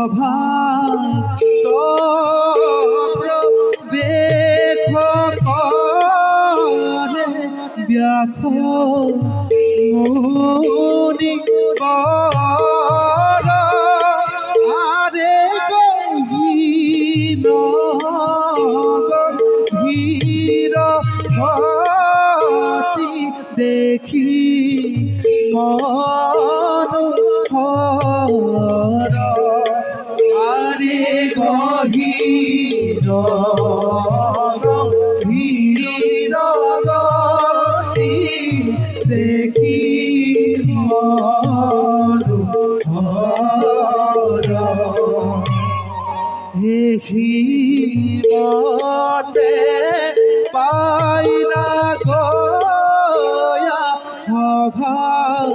সভা প্ৰবেশ কৰে ব্যাখ মুনি কৰ আৰে গভীৰ ভক্তি দেখি মনোহৰ আৰে গভীৰ ভক্তি দেখি মনোহৰ শিৱতে পাইনা গয়া সভাৰ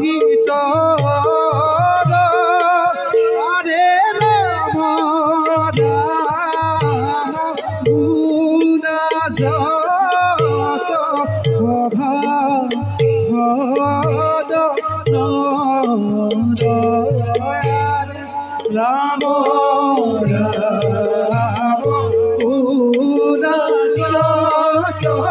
ভিতৰ আৰে ৰাম ৰাম গুণা যত সভা ৰাম ৰাম গুণা যত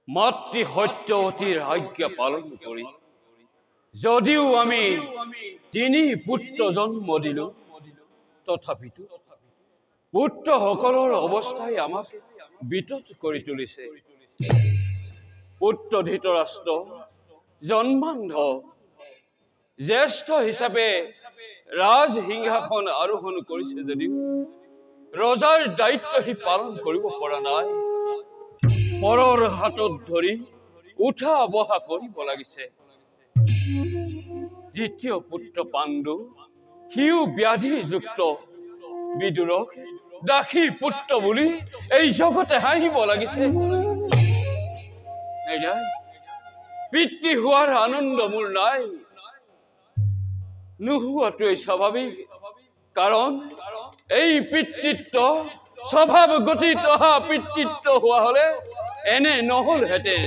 মাতৃ সত্যৱতীৰ আজ্ঞা পালন কৰি যদিও আমি তিনি পুত্ৰ জন্ম দিলো তথাপিতো পুত্ৰসকলৰ অৱস্থাই আমাক বিতত কৰি তুলিছে। পুত্ৰ ধৃতৰাষ্ট্ৰ জন্মান্ধ জ্যেষ্ঠ হিচাপে ৰাজ সিংহাসন আৰোহণ কৰিছে যদিও ৰজাৰ দায়িত্ব সি পালন কৰিব পৰা নাই। পৰৰ হাতত ধৰি উঠা বহা কৰিব লাগিছে। দ্বিতীয় পুত্ৰ পাণ্ডু সিও ব্যাধিযুক্ত বিদুৰক দাসী পুত্ৰ বুলি এই জগতে হাঁহিব লাগিছে। পিতৃ হোৱাৰ আনন্দ মোৰ নাই, নোহোৱাটোৱেই স্বাভাৱিক। কাৰণ এই পিতৃত্ব স্বভাৱ গঠিত অহা পিতৃত্ব হোৱা হলে এনে নহলহেঁতেন।